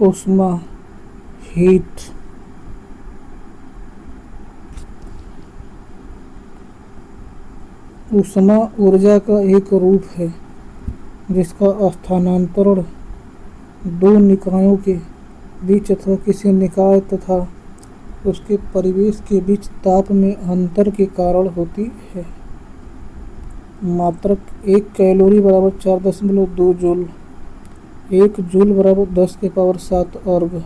ऊष्मा हीट ऊष्मा ऊर्जा का एक रूप है जिसका स्थानांतरण दो निकायों के बीच अथवा किसी निकाय तथा उसके परिवेश के बीच ताप में अंतर के कारण होती है। मात्रक 1 कैलोरी बराबर 4.2 जूल। 1 जूल बराबर 10⁻7 अर्ग।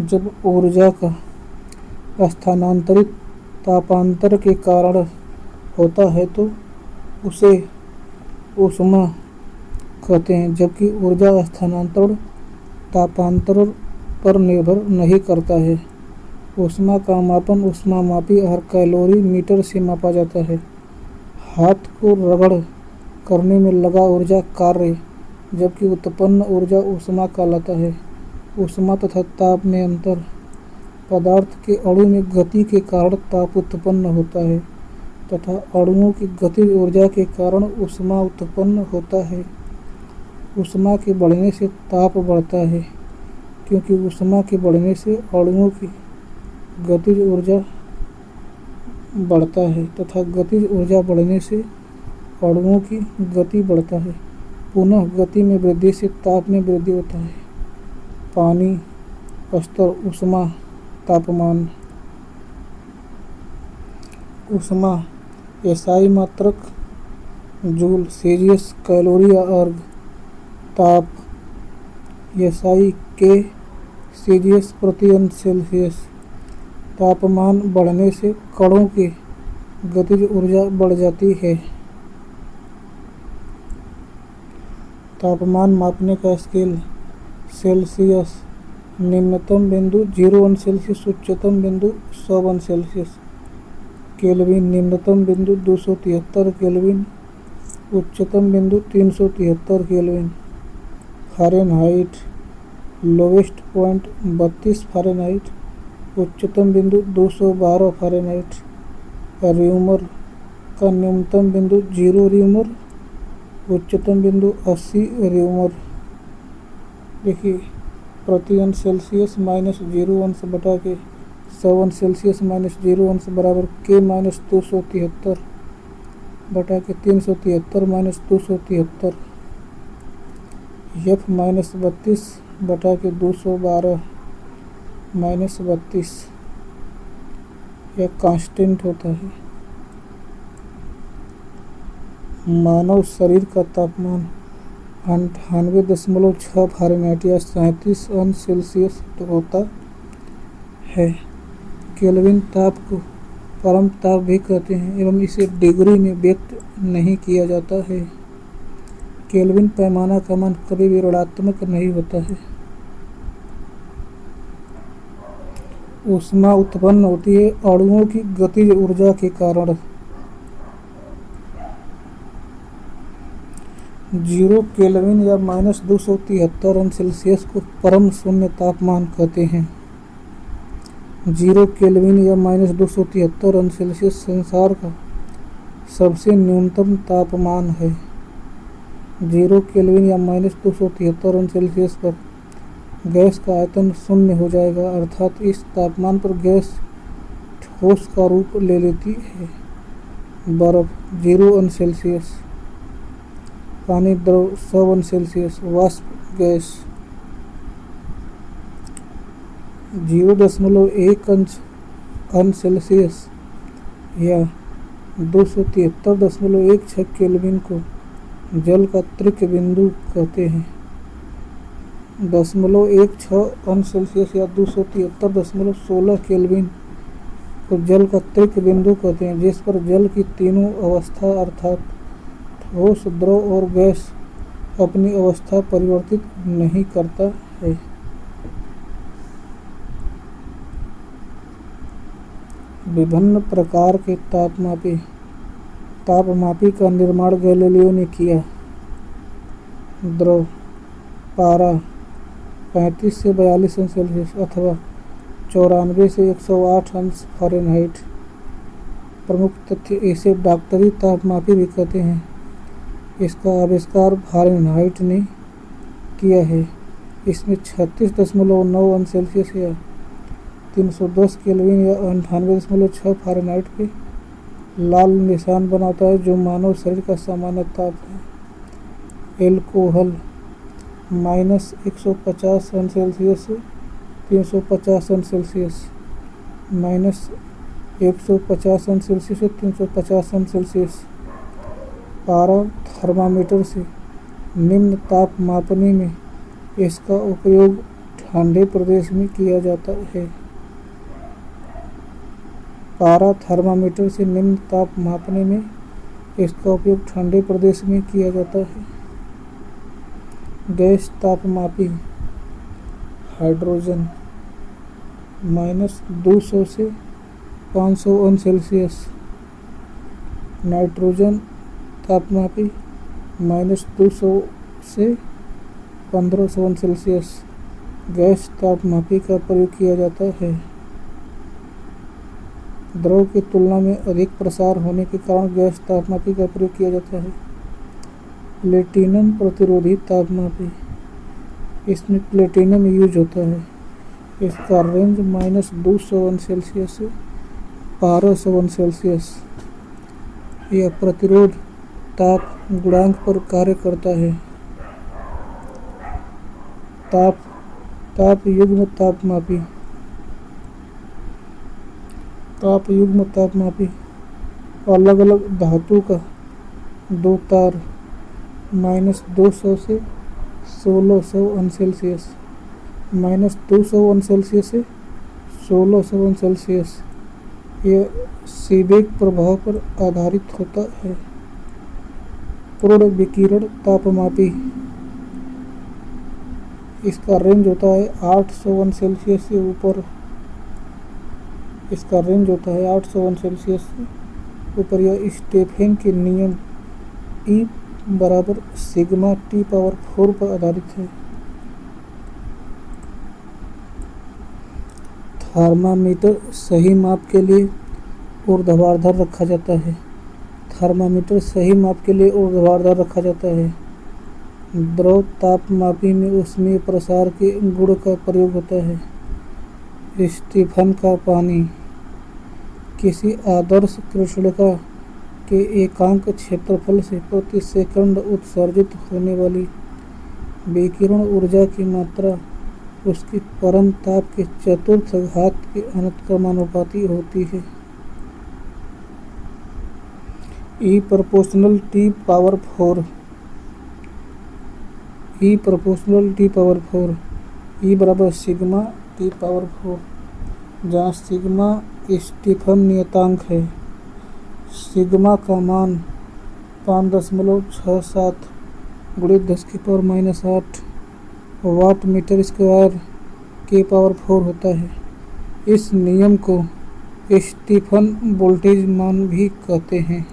जब ऊर्जा का स्थानांतरित तापांतर के कारण होता है तो उसे ऊष्मा कहते हैं, जबकि ऊर्जा स्थानांतरण तापांतर पर निर्भर नहीं करता है। ऊष्मा का मापन ऊष्मामापी और कैलोरी मीटर से मापा जाता है। हाथ को रगड़ करने में लगा ऊर्जा कार्य, जबकि उत्पन्न ऊर्जा ऊष्मा कहलाता है। ऊष्मा तथा ताप में अंतर। पदार्थ के अणु में गति के कारण ताप उत्पन्न होता है तथा अणुओं की गतिज ऊर्जा के कारण ऊष्मा उत्पन्न होता है। ऊष्मा के बढ़ने से ताप बढ़ता है, क्योंकि ऊष्मा के बढ़ने से अणुओं की गतिज ऊर्जा बढ़ता है तथा गतिज ऊर्जा बढ़ने से अणुओं की गति बढ़ता है। पुनः गति में वृद्धि से ताप में वृद्धि होता है। पानी स्तर, ऊष्मा, तापमान। ऊष्मा एसआई मात्रक जूल, सेल्सियस, कैलोरी या अर्ग। ताप एसआई के सेल्सियस प्रति अंश सेल्सियस। तापमान बढ़ने से कणों की गतिज ऊर्जा बढ़ जाती है। तापमान मापने का स्केल। सेल्सियस निम्नतम बिंदु 0 सेल्सियस, उच्चतम बिंदु 100 सेल्सियस। केल्विन निम्नतम बिंदु 273 केल्विन, उच्चतम बिंदु 373 kelvin. Fahrenheit lowest point 32 Fahrenheit, उच्चतम बिंदु 212 फ़ारेनहाइट। र्यूमर का न्यूनतम बिंदु 0 र्यूमर, उच्चतम बिंदु 80 र्यूमर। देखिए, प्रति अंश सेल्सियस -0 बटा के 100 सेल्सियस -0 बराबर K -273 बटा के 373 -273। F -32 बटा के 212 -32 यह कांस्टेंट होता है। मानव शरीर का तापमान 98.6 फ़ारेनहाइट या 37 सेल्सियस होता है। केल्विन ताप को परम ताप भी कहते हैं एवं इसे डिग्री में व्यक्त नहीं किया जाता है। केल्विन पैमाना का मान कभी भी ऋणात्मक नहीं होता है। ऊष्मा उत्पन्न होती है अणुओं की गतिज ऊर्जा के कारण। 0 केल्विन या -273 अंश सेल्सियस को परम शून्य तापमान कहते हैं। 0 केल्विन या -273 अंश सेल्सियस संसार का सबसे न्यूनतम तापमान है। 0 केल्विन या -273 अंश सेल्सियस पर गैस का आयतन शून्य हो जाएगा, अर्थात इस तापमान पर गैस ठोस का रूप ले लेती है। बर्फ 0 अंश सेल्सियस, पानी द्रव 100 अंश सेल्सियस, वाष्प गैस 0.1 अंश सेल्सियस या 273.16 केल्विन को जल का त्रिक बिंदु कहते हैं। 0.16 अंश सेल्सियस या 273.16 केल्विन को जल का त्रिक बिंदु कहते हैं, जिस पर जल की तीनों अवस्था अर्थात ठोस, द्रव और गैस अपनी अवस्था परिवर्तित नहीं करता है। विभिन्न प्रकार के तापमापी का निर्माण गैलीलियो ने किया। द्रव पारा 35 से 42 अंश सेल्सियस अथवा 94 से 108 अंश फ़ारेनहाइट। प्रमुख तथ्य इसे डॉक्टरी तापमापी भी कहते हैं। इसका आविष्कार फ़ारेनहाइट ने किया है। इसमें 36.9 अंश सेल्सियस या 310 केल्विन या 98.6 फ़ारेनहाइट पे लाल निशान बनाता है, जो मानव शरीर का सामान्य ताप है। एल्कोहल -150 अंश सेल्सियस से 350 अंश सेल्सियस, -150 अंश सेल्सियस से 350 अंश सेल्सियस। पारा थर्मामीटर से निम्न ताप मापने में इसका उपयोग ठंडे प्रदेश में किया जाता है। पारा थर्मामीटर से निम्न ताप मापने में इसका उपयोग ठंडे प्रदेश में किया जाता है। गैस तापमापी हाइड्रोजन -200 से 500 अंश सेल्सियस, नाइट्रोजन तापमापी -200 से 1500 अंश सेल्सियस। गैस तापमापी का प्रयोग किया जाता है। द्रव की तुलना में अधिक प्रसार होने के कारण गैस तापमापी का प्रयोग किया जाता है। प्लेटिनम प्रतिरोधी तापमापी, इसमें प्लेटिनम यूज होता है। इसका रेंज -200 अंश सेल्सियस से 1200 अंश सेल्सियस। यह प्रतिरोध ताप गुणांक पर कार्य करता है। ताप युग्म तापमापी, ताप युग्म तापमापी अलग अलग धातु का दो तार -200 से 1600 अंश सेल्सियस, -200 अंश सेल्सियस से 1600 अंश सेल्सियस। यह सीबेक प्रभाव पर आधारित होता है। पूर्ण विकिरण तापमापी, इसका रेंज होता है 800 अंश सेल्सियस से ऊपर। इसका रेंज होता है 800 अंश सेल्सियस से ऊपर। यह स्टेफेन के नियम E = σT⁴ पर आधारित है। थर्मामीटर सही माप के लिए ऊर्ध्वाधर रखा जाता है। थर्मामीटर सही माप के लिए ऊर्ध्वाधर रखा जाता है। द्रव तापमापी में ऊष्मीय प्रसार के गुण का प्रयोग होता है। स्टीफन का पानी, किसी आदर्श कृष्णिका के एकांक क्षेत्रफल से प्रति सेकंड उत्सर्जित होने वाली विकिरण ऊर्जा की मात्रा उसकी परम ताप के चतुर्थ घात के अनुक्रमानुपाती होती है। E ∝ T⁴ E ∝ T⁴ E बराबर सिग्मा T⁴, जहाँ सिग्मा स्टीफन नियतांक है। सिग्मा का मान 5.67 × 10⁻⁸ वाट मीटर स्क्वायर के पावर 4 होता है। इस नियम को स्टीफन वोल्टेज मान भी कहते हैं।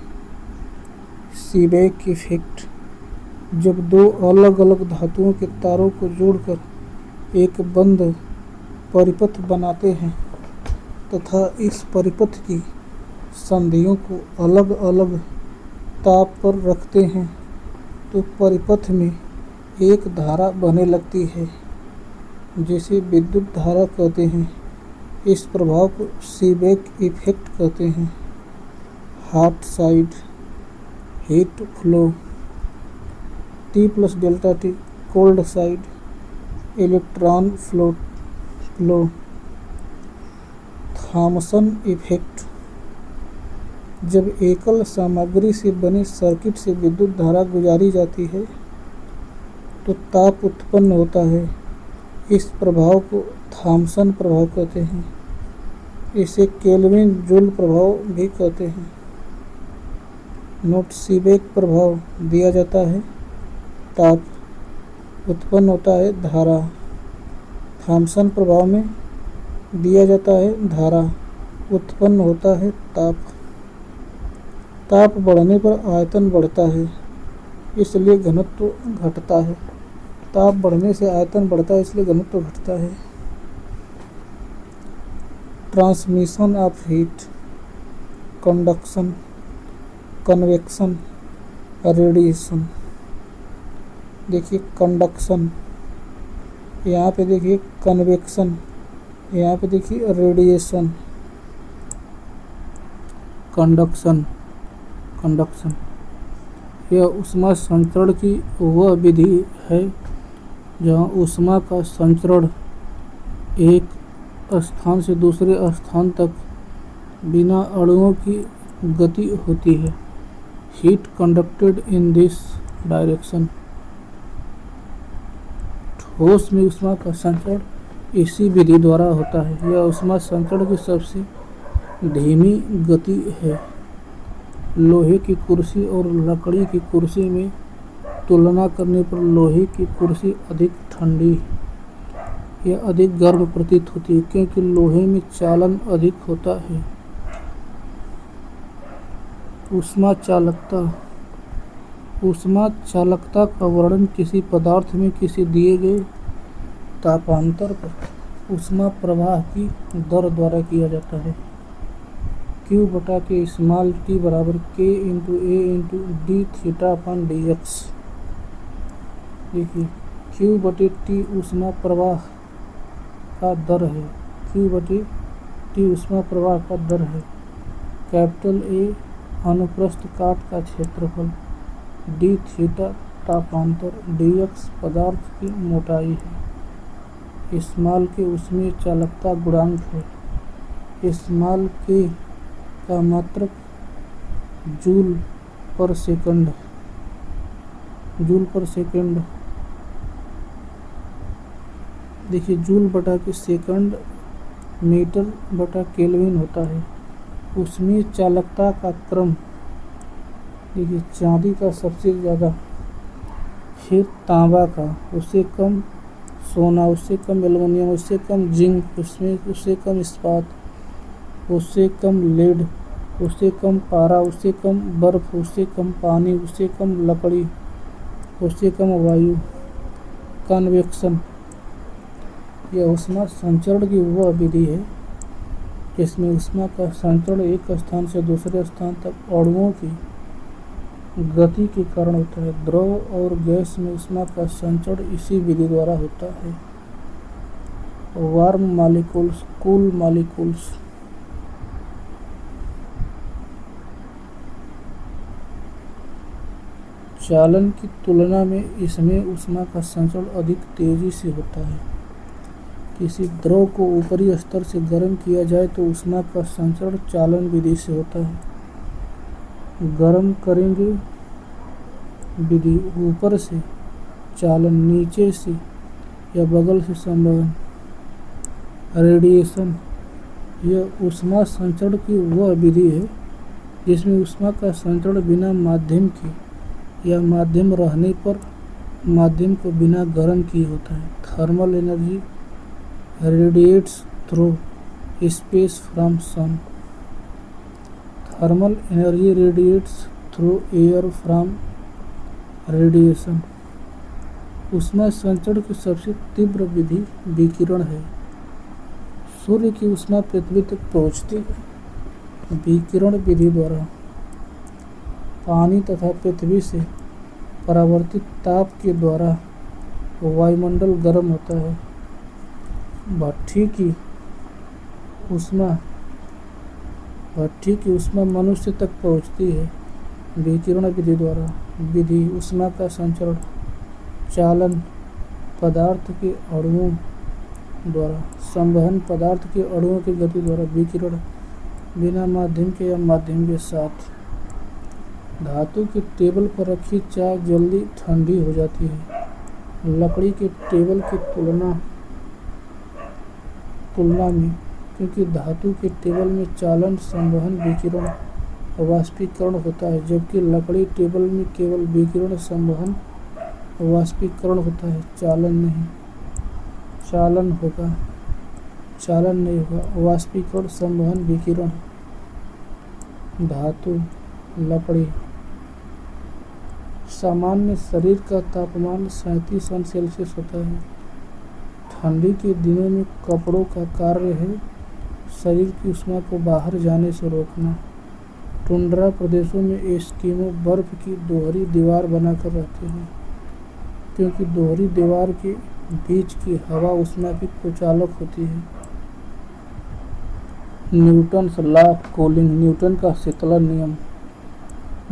सीबेक इफेक्ट, जब दो अलग अलग धातुओं के तारों को जोड़कर एक बंद परिपथ बनाते हैं तथा इस परिपथ की संधियों को अलग अलग ताप पर रखते हैं, तो परिपथ में एक धारा बहने लगती है, जिसे विद्युत धारा कहते हैं। इस प्रभाव को सीबेक इफेक्ट कहते हैं। Hot side heat flow, T+ΔT cold side electron flow. Thomson effect, जब एकल सामग्री से बने सर्किट से विद्युत धारा गुजारी जाती है तो ताप उत्पन्न होता है। इस प्रभाव को थॉमसन प्रभाव कहते हैं। इसे केल्विन जूल प्रभाव भी कहते हैं। नोट: सीबेक प्रभाव दिया जाता है ताप, उत्पन्न होता है धारा। थॉमसन प्रभाव में दिया जाता है धारा, उत्पन्न होता है ताप। ताप बढ़ने पर आयतन बढ़ता है, इसलिए घनत्व घटता है। ताप बढ़ने से आयतन बढ़ता है, इसलिए घनत्व घटता है। Transmission of heat, conduction, convection, radiation. देखिए, कंडक्शन यहाँ पे देखिए कन्वेक्शन, यहाँ पे देखिए रेडिएशन, कंडक्शन। यह ऊष्मा संचरण की वह विधि है जहाँ ऊष्मा का संचरण एक स्थान से दूसरे स्थान तक बिना अणुओं की गति होती है। Heat conducted in this direction. ठोस में ऊष्मा का संचरण इसी विधि द्वारा होता है। यह ऊष्मा संचरण की सबसे धीमी गति है। लोहे की कुर्सी और लकड़ी की कुर्सी में तुलना करने पर लोहे की कुर्सी अधिक ठंडी या अधिक गर्म प्रतीत होती है, क्योंकि लोहे में चालन अधिक होता है। ऊष्मा चालकता का वर्णन किसी पदार्थ में किसी दिए गए तापांतर पर ऊष्मा प्रवाह की दर द्वारा किया जाता है। Q/K स्मॉल t बराबर K × A × d θ/dx। देखिए Q/T ऊष्मा प्रवाह का दर है। Q/T ऊष्मा प्रवाह का दर है। कैपिटल A अनुप्रस्थ काट का क्षेत्रफल, d तापांतर, dx पदार्थ की मोटाई है। स्मॉल के ऊष्मीय चालकता गुणांक है। स्मॉल के का मात्रक जूल पर सेकंड देखिए जूल/के सेकंड मीटर/केल्विन होता है। ऊष्मीय चालकता का क्रम देखिए चांदी का सबसे ज़्यादा, फिर तांबा का, उससे कम सोना, उससे कम एल्युमिनियम, उससे कम जिंक, उससे कम इस्पात, उससे कम लेड, उससे कम पारा, उससे कम बर्फ, उससे कम पानी, उससे कम लकड़ी, उससे कम वायु। कन्वेक्शन। यह ऊष्मा संचरण की वह विधि है जिसमें ऊष्मा का संचरण एक स्थान से दूसरे स्थान तक अणुओं की गति के कारण होता है। द्रव और गैस में ऊष्मा का संचरण इसी विधि द्वारा होता है। Warm molecules, cool molecules. चालन की तुलना में इसमें ऊष्मा का संचरण अधिक तेजी से होता है। किसी द्रव को ऊपरी स्तर से गर्म किया जाए तो ऊष्मा का संचरण चालन विधि से होता है। गर्म करेंगे विधि ऊपर से चालन, नीचे से या बगल से संवहन। रेडिएशन। यह ऊष्मा संचरण की वह विधि है जिसमें ऊष्मा का संचरण बिना माध्यम के या माध्यम रहने पर माध्यम को बिना गर्म किए होता है। Thermal energy radiates through space from sun. Thermal energy radiates through air from radiation. ऊष्मा संचरण की सबसे तीव्र विधि विकिरण है। सूर्य की ऊष्मा पृथ्वी तक पहुँचती है विकिरण विधि द्वारा। पानी तथा पृथ्वी से परावर्तित ताप के द्वारा वायुमंडल गर्म होता है। भट्ठी की ऊष्मा मनुष्य तक पहुँचती है विकिरण विधि द्वारा। विधि ऊष्मा का संचरण चालन पदार्थ के अणुओं द्वारा, संवहन पदार्थ के अणुओं की गति द्वारा, विकिरण बिना माध्यम के या माध्यम के साथ। धातु के टेबल पर रखी चाय जल्दी ठंडी हो जाती है। लकड़ी के टेबल की तुलना में, क्योंकि धातु के टेबल में चालन, संवहन, विकिरण, वाष्पीकरण होता है, जबकि लकड़ी टेबल में केवल विकिरण, संवहन, वाष्पीकरण होता है, चालन नहीं होगा। वाष्पीकरण, संवहन, विकिरण। धातु, लकड़ी। सामान्य शरीर का तापमान 37 अंश सेल्सियस होता है। ठंडी के दिनों में कपड़ों का कार्य है शरीर की ऊष्मा को बाहर जाने से रोकना। टुंड्रा प्रदेशों में एस्किमो बर्फ की दोहरी दीवार बनाकर रहते हैं, क्योंकि दोहरी दीवार के बीच की हवा ऊष्मा की कुचालक होती है। Newton's law of cooling, Newton का शीतलन नियम।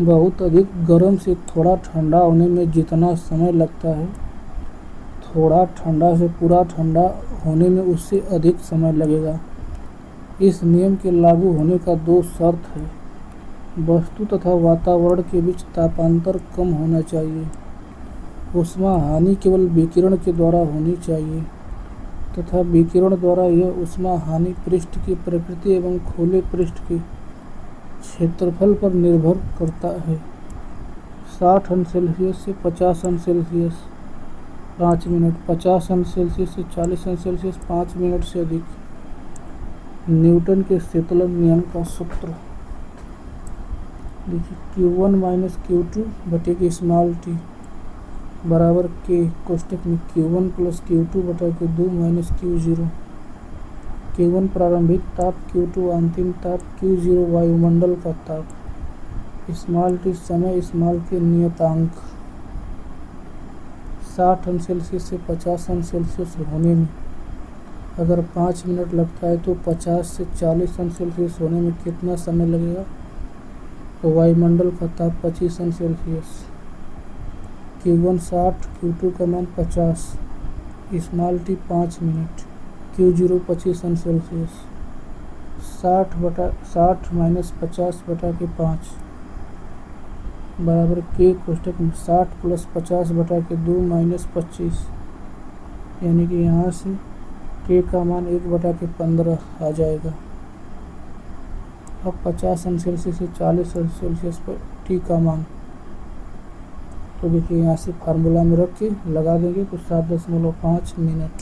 बहुत अधिक गर्म से थोड़ा ठंडा होने में जितना समय लगता है, थोड़ा ठंडा से पूरा ठंडा होने में उससे अधिक समय लगेगा। इस नियम के लागू होने का दो शर्त है। वस्तु तथा वातावरण के बीच तापांतर कम होना चाहिए। ऊष्मा हानि केवल विकिरण के द्वारा होनी चाहिए तथा विकिरण द्वारा यह ऊष्मा हानि पृष्ठ की प्रकृति एवं खुले पृष्ठ के क्षेत्रफल पर निर्भर करता है। 60 अंश सेल्सियस से 50 अंश सेल्सियस 5 मिनट, 50 अंश सेल्सियस से 40 अंश सेल्सियस 5 मिनट से अधिक। न्यूटन के शीतलन नियम का सूत्र देखिए, Q1 माइनस Q2 बटे के स्मॉल टी बराबर के कोष्टक में Q1 प्लस Q2 बटा के 2 माइनस Q0। Q1 प्रारंभिक ताप, Q2 अंतिम ताप, Q0 वायुमंडल का ताप, स्मॉल टी समय स्मॉल के नियतांक। 60 अंश सेल्सियस से 50 अंश सेल्सियस होने में अगर 5 मिनट लगता है तो 50 से 40 अंश सेल्सियस होने में कितना समय लगेगा? तो वायुमंडल का ताप 25 अंश सेल्सियस। Q1 60, Q2 का मान 50, स्मॉल टी 5 मिनट, Q0 25 अंश सेल्सियस। 60 माइनस 50 बटा के 5 बराबर के कोष्टक में 60 प्लस 50 बटा के 2 माइनस 25, यानी कि यहाँ से के का मान 1 बटा के 15 आ जाएगा। अब 50 अंश सेल्सियस से 40 अंश सेल्सियस पर टी का मान, तो देखिए यहाँ से फार्मूला में रख के लगा देंगे तो 7.5 minute.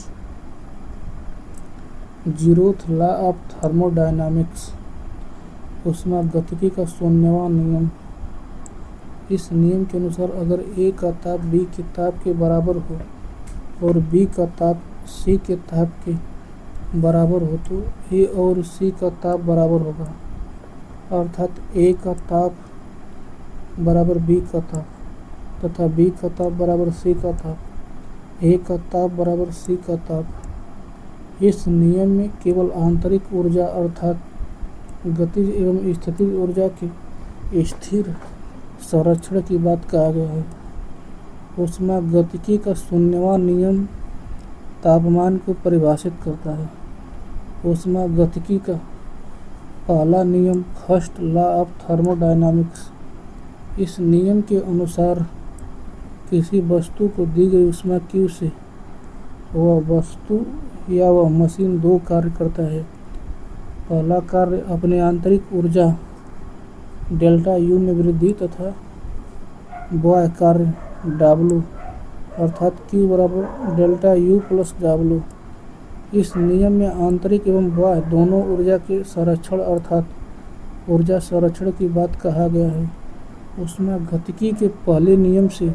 Zeroth law of thermodynamics, ऊष्मागतिकी का शून्यवां नियम। इस नियम के अनुसार अगर ए का ताप बी के ताप के बराबर हो और बी का ताप सी के ताप के बराबर हो तो ए और सी का ताप बराबर होगा, अर्थात ए का ताप बराबर बी का ताप तथा बी का ताप बराबर सी का ताप, ए का ताप बराबर सी का ताप। इस नियम में केवल आंतरिक ऊर्जा अर्थात गतिज एवं स्थितिज ऊर्जा के स्थिर संरक्षण की बात कहा गया है। ऊष्मागतिकी का शून्यवां नियम तापमान को परिभाषित करता है। ऊष्मागतिकी का पहला नियम, फर्स्ट लॉ ऑफ थर्मोडायनामिक्स। इस नियम के अनुसार किसी वस्तु को दी गई ऊष्मा Q से वह वस्तु या वह मशीन दो कार्य करता है। पहला कार्य अपने आंतरिक ऊर्जा डेल्टा U में वृद्धि तथा बाह्य कार्य W अर्थात Q बराबर डेल्टा U प्लस W। इस नियम में आंतरिक एवं बाह्य दोनों ऊर्जा के संरक्षण अर्थात ऊर्जा संरक्षण की बात कहा गया है। ऊष्मागतिकी के पहले नियम से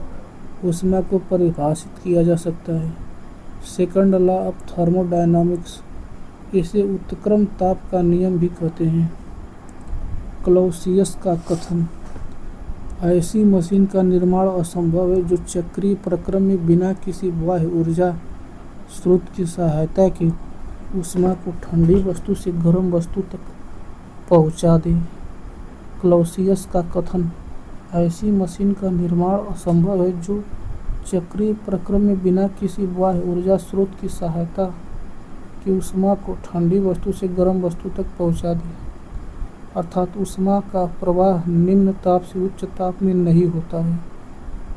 ऊष्मा को परिभाषित किया जा सकता है। सेकंड लॉ ऑफ थर्मोडायनामिक्स, इसे उत्क्रम ताप का नियम भी कहते हैं। क्लौसियस का कथन, ऐसी मशीन का निर्माण असंभव है जो चक्रीय प्रक्रम में बिना किसी बाह्य ऊर्जा स्रोत की सहायता के ऊष्मा को ठंडी वस्तु से गर्म वस्तु तक पहुंचा दे। क्लौसियस का कथन, ऐसी मशीन का निर्माण असंभव है जो चक्रीय प्रक्रम में बिना किसी बाह्य ऊर्जा स्रोत की सहायता के ऊष्मा को ठंडी वस्तु से गर्म वस्तु तक पहुंचा दे, अर्थात ऊष्मा का प्रवाह निम्न ताप से उच्च ताप में नहीं होता है।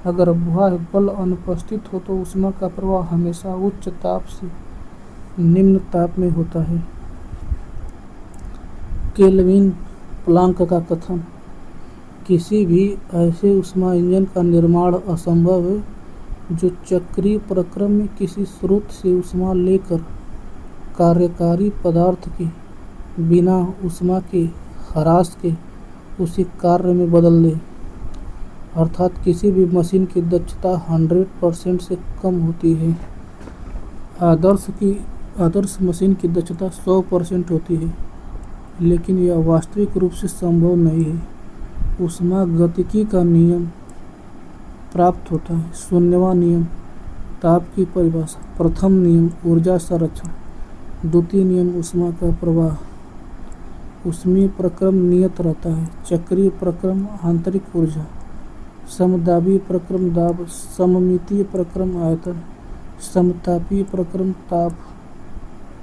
अगर बाह्य बल अनुपस्थित हो तो ऊष्मा का प्रवाह हमेशा उच्च ताप से निम्न ताप में होता है। केल्विन प्लांक का कथन, किसी भी ऐसे ऊष्मा इंजन का निर्माण असंभव है जो चक्रीय प्रक्रम में किसी स्रोत से ऊष्मा लेकर कार्यकारी पदार्थ के बिना ऊष्मा के ह्रास के उसी कार्य में बदल दे, अर्थात किसी भी मशीन की दक्षता 100% से कम होती है। आदर्श मशीन की दक्षता 100% होती है, लेकिन यह वास्तविक रूप से संभव नहीं है। ऊष्मागतिकी का नियम प्राप्त होता है। शून्यवां नियम, ताप की परिभाषा। प्रथम नियम ऊर्जा संरक्षण। द्वितीय नियम ऊष्मा का प्रवाह। ऊष्मीय प्रक्रम नियत रहता है। चक्रीय प्रक्रम आंतरिक ऊर्जा। समदाबीय प्रक्रम दाब। सममितीय प्रक्रम आयतन। समतापीय प्रक्रम ताप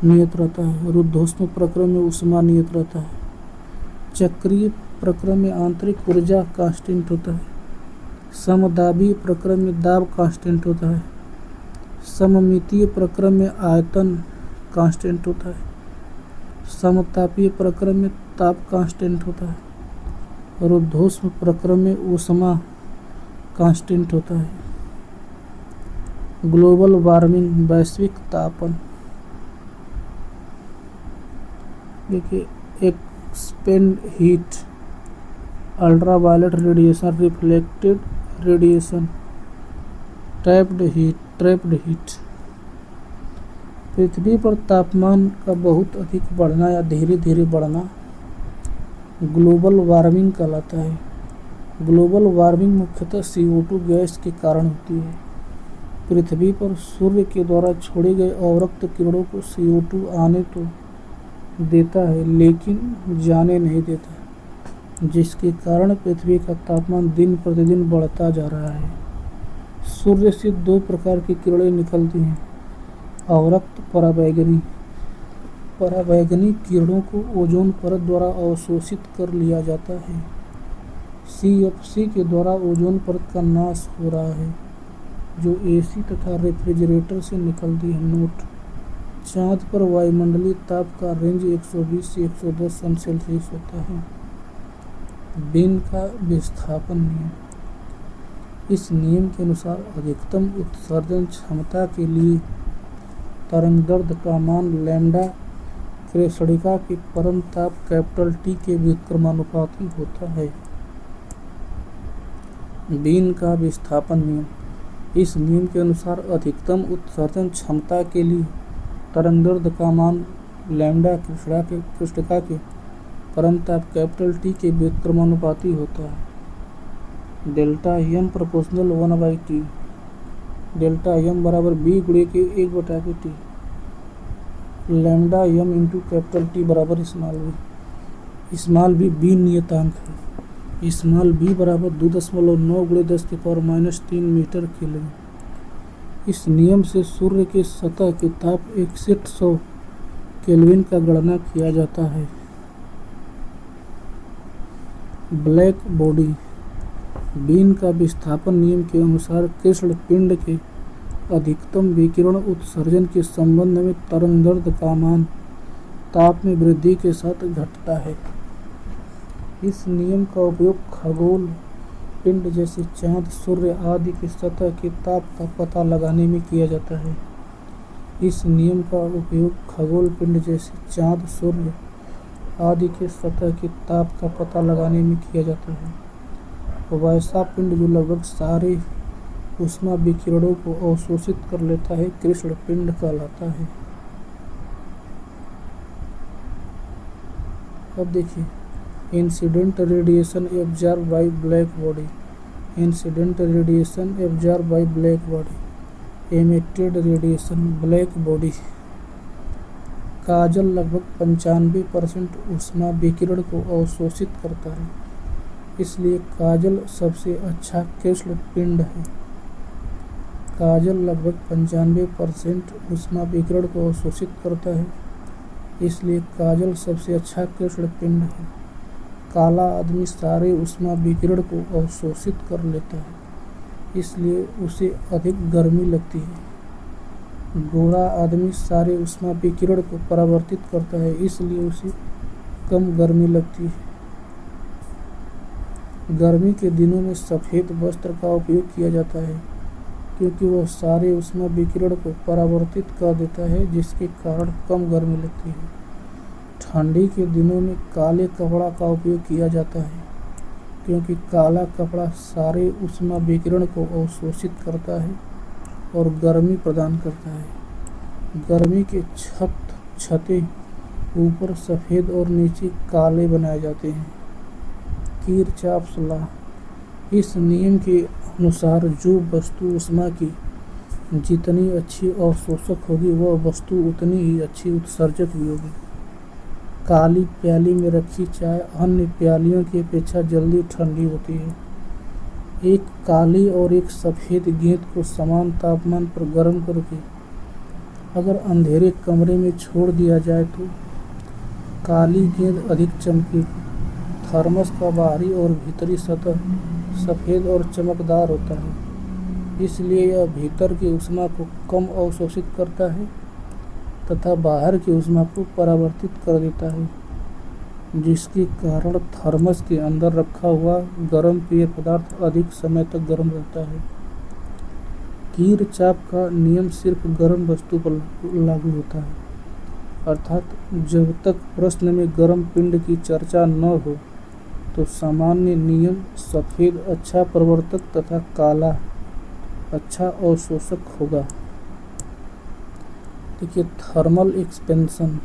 नियत रहता है। रुद्धोष्म प्रक्रम में ऊष्मा नियत रहता है। चक्रीय प्रक्रम में आंतरिक ऊर्जा कांस्टेंट होता है। समदाबीय प्रक्रम में दाब कांस्टेंट होता है। सममितीय प्रक्रम में आयतन कांस्टेंट होता है। समतापीय प्रक्रम में ताप कांस्टेंट होता है। रुद्धोष्म प्रक्रम में ऊष्मा कांस्टेंट होता है। ग्लोबल वार्मिंग वैश्विक तापन। देखिए, expand heat, ultraviolet radiation, reflected radiation, trapped heat. पृथ्वी पर तापमान का बहुत अधिक बढ़ना या धीरे धीरे बढ़ना ग्लोबल वार्मिंग कहलाता है। ग्लोबल वार्मिंग मुख्यतः CO2 गैस के कारण होती है। पृथ्वी पर सूर्य के द्वारा छोड़े गए अवरक्त किरणों को CO2 आने तो देता है लेकिन जाने नहीं देता, जिसके कारण पृथ्वी का तापमान दिन प्रतिदिन बढ़ता जा रहा है। सूर्य से दो प्रकार की किरणें निकलती हैं, अवरक्त पराबैंगनी। पराबैंगनी किरणों को ओजोन परत द्वारा अवशोषित कर लिया जाता है। CFC के द्वारा ओजोन परत का नाश हो रहा है, जो AC तथा रेफ्रिजरेटर से निकलती है। नोट: चाँद पर वायुमंडलीय ताप का रेंज 120 से 110 सेल्सियस होता है। बीन का विस्थापन नियम। इस नियम के अनुसार अधिकतम उत्सर्जन क्षमता के लिए तरंगदैर्घ्य का मान लैम्ब्डा कृष्णिका के परम ताप T के व्युत्क्रमानुपाती होता है। बीन का विस्थापन नियम। इस नियम के अनुसार अधिकतम उत्सर्जन क्षमता के लिए तरंगदैर्घ्य का मान लैम्ब्डा कृष्णिका के परम ताप T के व्युत्क्रमानुपाती होता है। Delta M proportional 1/T। Delta M बराबर B गुणे के 1/T। Lambda M into T बराबर स्मॉल b। स्मॉल b नियतांक है। स्मॉल b बराबर 2.9 गुणे 10⁻³ मीटर केल्विन। इस नियम से सूर्य के सतह के ताप 6100 केल्विन का गणना किया जाता है। Black body. बीन का विस्थापन नियम के अनुसार कृष्ण पिंड के अधिकतम विकिरण उत्सर्जन के संबंध में तरंगदैर्घ्य का मान ताप में वृद्धि के साथ घटता है। इस नियम का उपयोग खगोल पिंड जैसे चाँद, सूर्य आदि की सतह के ताप का पता लगाने में किया जाता है। इस नियम का उपयोग खगोल पिंड जैसे चाँद, सूर्य आदि के सतह के ताप का पता लगाने में किया जाता है। वैसा पिंड जो लगभग सारे ऊष्मा विकिरणों को अवशोषित कर लेता है कृष्ण पिंड कहलाता है। अब देखिए, incident radiation absorb by black body. Incident radiation absorb by black body. Emitted radiation black body. काजल लगभग 95% ऊष्मा विकिरण को अवशोषित करता है, इसलिए काजल सबसे अच्छा कृष्ण पिंड है। काजल लगभग 95% ऊष्मा विकिरण को अवशोषित करता है, इसलिए काजल सबसे अच्छा कृष्ण पिंड है। काला आदमी सारे ऊष्मा विकिरण को अवशोषित कर लेता है, इसलिए उसे अधिक गर्मी लगती है। गोरा आदमी सारे ऊष्मा विकिरण को परावर्तित करता है, इसलिए उसे कम गर्मी लगती है। गर्मी के दिनों में सफ़ेद वस्त्र का उपयोग किया जाता है, क्योंकि वह सारे ऊष्मा विकिरण को परावर्तित कर देता है, जिसके कारण कम गर्मी लगती है। ठंडी के दिनों में काले कपड़ा का उपयोग किया जाता है, क्योंकि काला कपड़ा सारे ऊष्मा विकिरण को अवशोषित करता है और गर्मी प्रदान करता है। गर्मी के छतें ऊपर सफ़ेद और नीचे काले बनाए जाते हैं। Kirchhoff's law. इस नियम के अनुसार जो वस्तु ऊष्मा की जितनी अच्छी अवशोषक होगी वह वस्तु उतनी ही अच्छी उत्सर्जक भी होगी। काली प्याली में रखी चाय अन्य प्यालियों की अपेक्षा जल्दी ठंडी होती है। एक काली और एक सफ़ेद गेंद को समान तापमान पर गर्म करके अगर अंधेरे कमरे में छोड़ दिया जाए तो काली गेंद अधिक चमकेगी। थर्मस का बाहरी और भीतरी सतह सफ़ेद और चमकदार होता है, इसलिए यह भीतर की ऊष्मा को कम अवशोषित करता है तथा बाहर की ऊष्मा को परावर्तित कर देता है, जिसके कारण थर्मस के अंदर रखा हुआ गर्म पेय पदार्थ अधिक समय तक गर्म रहता है। किरचॉफ का नियम सिर्फ गर्म वस्तु पर लागू होता है, अर्थात जब तक प्रश्न में गर्म पिंड की चर्चा न हो तो सामान्य नियम सफ़ेद अच्छा प्रवर्तक तथा काला अच्छा अवशोषक होगा। देखिए थर्मल एक्सपेंशन,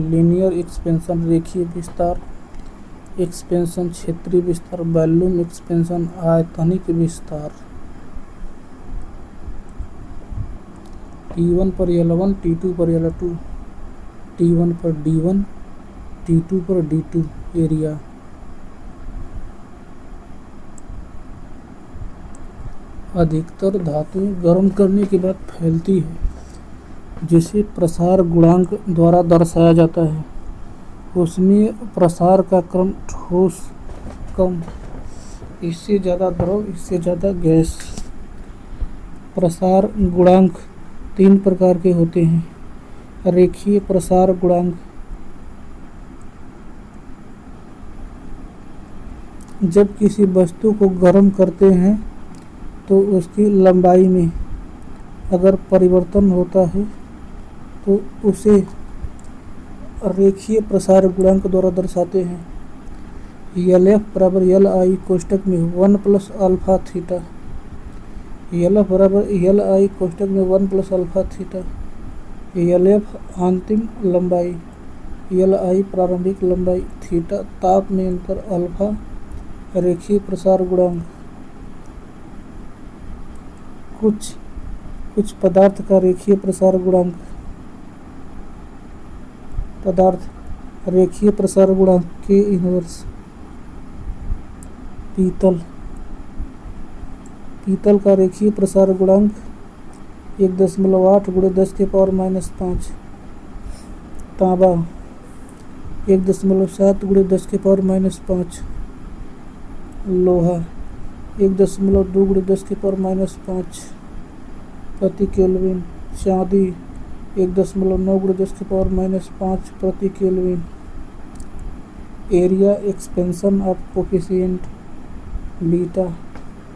लीनियर एक्सपेंशन रेखीय विस्तार, एक्सपेंशन क्षेत्रीय विस्तार, वॉल्यूम एक्सपेंशन आयतनिक विस्तार। T1 पर L1, T2 पर L2, T1 पर D1, T2 पर D2 एरिया। अधिकतर धातुएं गर्म करने के बाद फैलती है, जिसे प्रसार गुणांक द्वारा दर्शाया जाता है। उसमें प्रसार का क्रम ठोस कम, इससे ज़्यादा द्रव, इससे ज़्यादा गैस। प्रसार गुणांक 3 प्रकार के होते हैं। रेखीय प्रसार गुणांक, जब किसी वस्तु को गर्म करते हैं तो उसकी लंबाई में अगर परिवर्तन होता है तो उसे रेखीय प्रसार गुणांक द्वारा दर्शाते हैं। LF बराबर LI कोष्टक में 1 प्लस अल्फा थीटा। LF बराबर LI कोष्टक में 1 प्लस अल्फा थीटा। LF अंतिम लंबाई, LI प्रारंभिक लंबाई, थीटा ताप में अंतर, अल्फा रेखीय प्रसार गुणांक। कुछ पदार्थ का रेखीय प्रसार गुणांक, पदार्थ रेखीय प्रसार गुणांक के इनवर्स। पीतल का रेखीय प्रसार गुणांक 1.8 गुणे 10 के पावर -5। तांबा 1.7 गुणे 10 के पावर -5। लोहा 1.2 गुणे 10 के पावर -5 प्रति केल्विन। चांदी 1.9 गुणे 10 के पावर -5 प्रति kelvin. Area expansion of coefficient beta,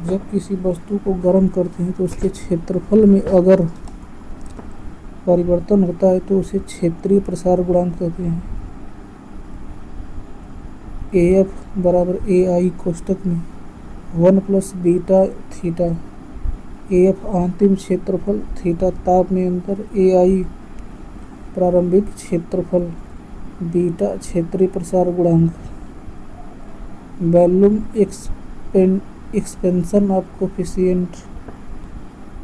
जब किसी वस्तु को गर्म करते हैं तो उसके क्षेत्रफल में अगर परिवर्तन होता है तो उसे क्षेत्रीय प्रसार गुणांक कहते हैं। AF बराबर AI कोष्टक में 1 प्लस बीटा थीटा। AF अंतिम क्षेत्रफल, थीटा ताप में अंतर, AI प्रारंभिक क्षेत्रफल, बीटा क्षेत्रीय प्रसार गुणांक। वॉल्यूम एक्सपेंशन ऑफ कोफिशिएंट,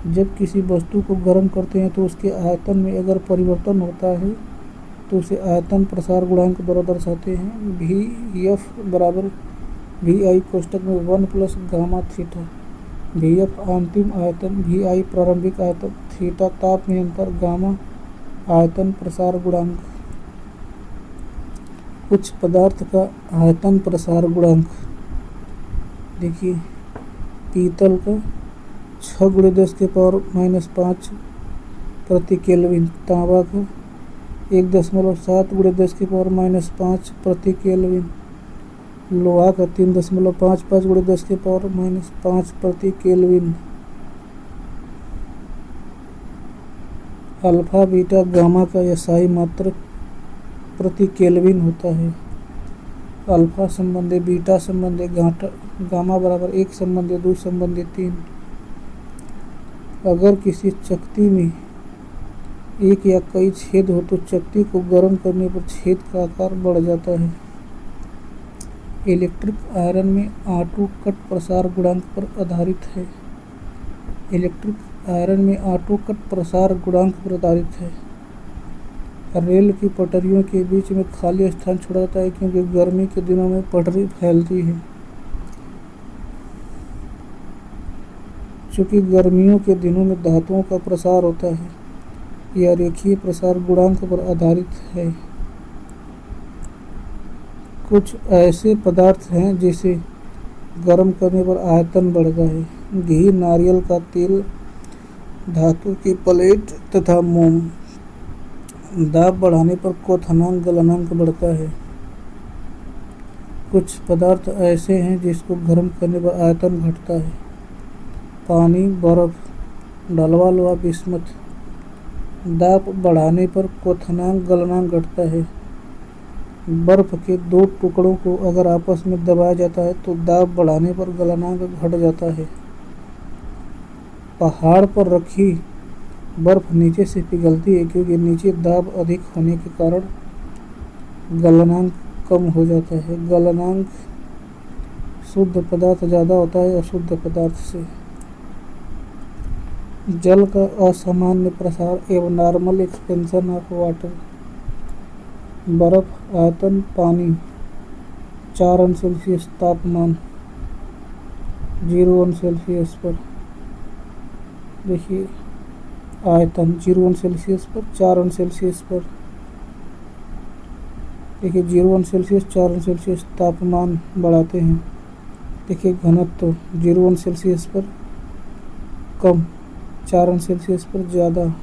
जब किसी वस्तु को गर्म करते हैं तो उसके आयतन में अगर परिवर्तन होता है तो उसे आयतन प्रसार गुणांक द्वारा दर्शाते हैं। VF बराबर VI कोष्टक में 1 प्लस गामा थीटा। VF अंतिम आयतन, VI प्रारंभिक आयतन, थीटा ताप में अंतर, गामा आयतन प्रसार गुणांक। कुछ पदार्थ का आयतन प्रसार गुणांक, देखिए पीतल का 6 गुणे 10 के पावर -5 प्रति केल्विन। तांबा का 1.7 गुणे 10 के पावर -5 प्रति केल्विन। लोहा का 3.55 गुणे 10 के पावर -5 प्रति केल्विन। अल्फा बीटा गामा का एसआई मात्रक प्रति केल्विन होता है। अल्फा संबंधी बीटा संबंधी गामा बराबर 1 संबंधी 2 संबंधी 3। अगर किसी चकती में एक या कई छेद हो तो चकती को गर्म करने पर छेद का आकार बढ़ जाता है। इलेक्ट्रिक आयरन में ऑटो कट प्रसार गुणांक पर आधारित है। इलेक्ट्रिक आयरन में ऑटो कट प्रसार गुणांक पर आधारित है। रेल की पटरियों के बीच में खाली स्थान छोड़ा जाता है क्योंकि गर्मी के दिनों में पटरी फैलती है। चूँकि गर्मियों के दिनों में धातुओं का प्रसार होता है, यह रेखीय प्रसार गुणांक पर आधारित है। कुछ ऐसे पदार्थ हैं जिसे गर्म करने पर आयतन बढ़ता है। घी, नारियल का तेल, धातु की प्लेट तथा मोम। दाब बढ़ाने पर क्वथनांक गलनांक बढ़ता है। कुछ पदार्थ ऐसे हैं जिसको गर्म करने पर आयतन घटता है। पानी, बर्फ, ढलवा लोहा, बिस्मथ। दाब बढ़ाने पर क्वथनांक गलनांक घटता है। बर्फ के दो टुकड़ों को अगर आपस में दबाया जाता है तो दाब बढ़ाने पर गलनांक घट जाता है। पहाड़ पर रखी बर्फ नीचे से पिघलती है क्योंकि नीचे दाब अधिक होने के कारण गलनांक कम हो जाता है। गलनांक शुद्ध पदार्थ ज़्यादा होता है अशुद्ध पदार्थ से। जल का असामान्य प्रसार एवं नॉर्मल एक्सपेंशन ऑफ वाटर। बर्फ, आयतन, पानी 4 अंश सेल्सियस तापमान 0 अंश सेल्सियस पर। देखिए आयतन 0 अंश सेल्सियस पर, 4 अंश सेल्सियस पर। देखिए 0 अंश सेल्सियस, 4 अंश सेल्सियस तापमान बढ़ाते हैं। देखिए घनत्व 0 अंश सेल्सियस पर कम, 4 अंश सेल्सियस पर ज़्यादा।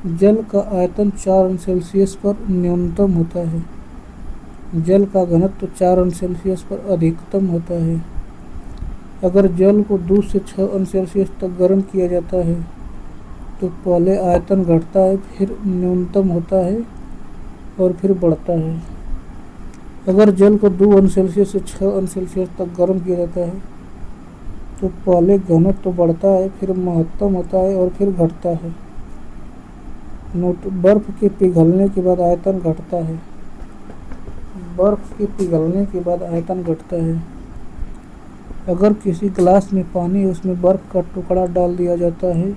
जल का आयतन 4 अंश सेल्सियस पर न्यूनतम होता है। जल का घनत्व 4 अंश सेल्सियस पर अधिकतम होता है। अगर जल को 2 से 6 अंश सेल्सियस तक गर्म किया जाता है तो पहले आयतन घटता है, फिर न्यूनतम होता है और फिर बढ़ता है। अगर जल को 2 अंश सेल्सियस से 6 अंश सेल्सियस तक गर्म किया जाता है तो पहले घनत्व बढ़ता है, फिर महत्तम होता है और फिर घटता है। नोट: बर्फ के पिघलने के बाद आयतन घटता है। बर्फ के पिघलने के बाद आयतन घटता है। अगर किसी गिलास में पानी है, उसमें बर्फ का टुकड़ा डाल दिया जाता है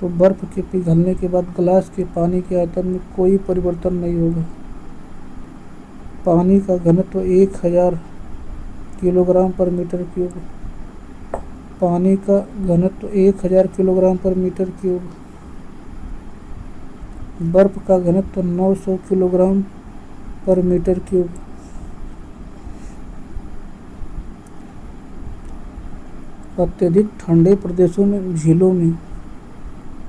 तो बर्फ के पिघलने के बाद गिलास के पानी के आयतन में कोई परिवर्तन नहीं होगा। पानी का घनत्व 1000 किलोग्राम पर मीटर क्यूब। पानी का घनत्व 1000 किलोग्राम पर मीटर क्यूब। बर्फ का घनत्व 900 किलोग्राम पर मीटर क्यूब। अत्यधिक ठंडे प्रदेशों में झीलों में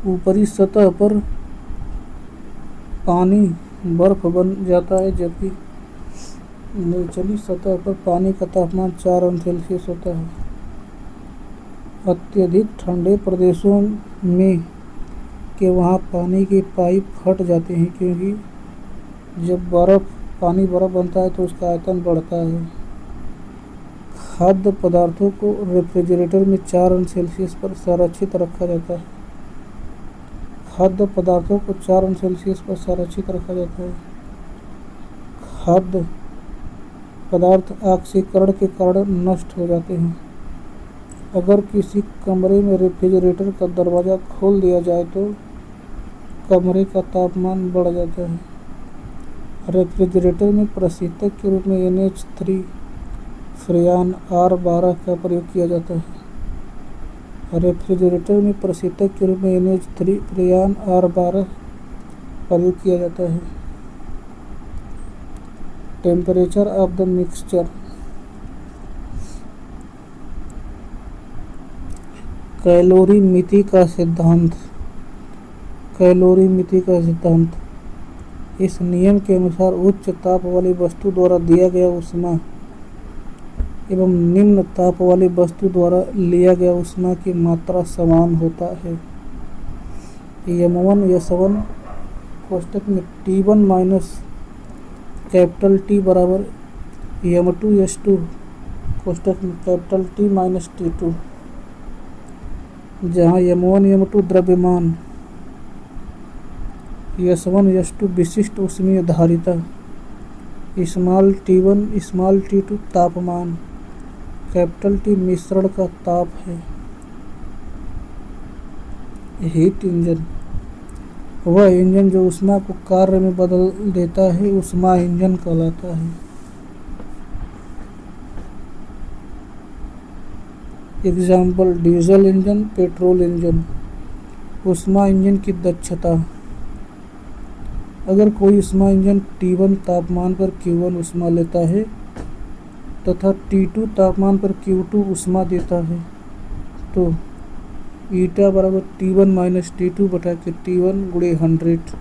ऊपरी सतह पर पानी बर्फ बन जाता है, जबकि निचली सतह पर पानी का तापमान 4 अंश सेल्सियस होता है। अत्यधिक ठंडे प्रदेशों में के वहाँ पानी के पाइप फट जाते हैं क्योंकि जब पानी बर्फ बनता है तो उसका आयतन बढ़ता है। खाद्य पदार्थों को रेफ्रिजरेटर में 4 अंश सेल्सियस पर संरक्षित रखा जाता है। खाद्य पदार्थों को 4 अंश सेल्सियस पर संरक्षित रखा जाता है। खाद्य पदार्थ ऑक्सीकरण के कारण नष्ट हो जाते हैं। अगर किसी कमरे में रेफ्रिजरेटर का दरवाज़ा खोल दिया जाए तो कमरे का तापमान बढ़ जाता है। रेफ्रिजरेटर में प्रशीतक के रूप में NH3 फ्रेऑन R12 का प्रयोग किया जाता है। रेफ्रिजरेटर में प्रशीतक के रूप में NH3 फ्रेऑन R12 प्रयोग किया जाता है। Temperature of the mixture. Calorie मिति का सिद्धांत। कैलोरी मिति का सिद्धांत। इस नियम के अनुसार उच्च ताप वाली वस्तु द्वारा दिया गया ऊष्मा एवं निम्न ताप वाली वस्तु द्वारा लिया गया ऊष्मा की मात्रा समान होता है। M1 S1 कोष्टक में T1 माइनस कैपिटल T बराबर M2 S2 कोष्टक में कैपिटल T माइनस T2, जहाँ M1 M2 द्रव्यमान, S1 S2 विशिष्ट ऊष्मीय धारिता, स्मॉल t1 स्मॉल t2 तापमान, कैपिटल टी मिश्रण का ताप है। हीट इंजन वह इंजन जो ऊष्मा को कार्य में बदल देता है, ऊष्मा इंजन कहलाता है। Example diesel engine, petrol engine. ऊष्मा इंजन की दक्षता, अगर कोई ऊष्मा इंजन T1 तापमान पर Q1 ऊष्मा लेता है तथा T2 तापमान पर Q2 ऊष्मा देता है तो ईटा बराबर T1 माइनस T2 बटा के T1 गुणे 100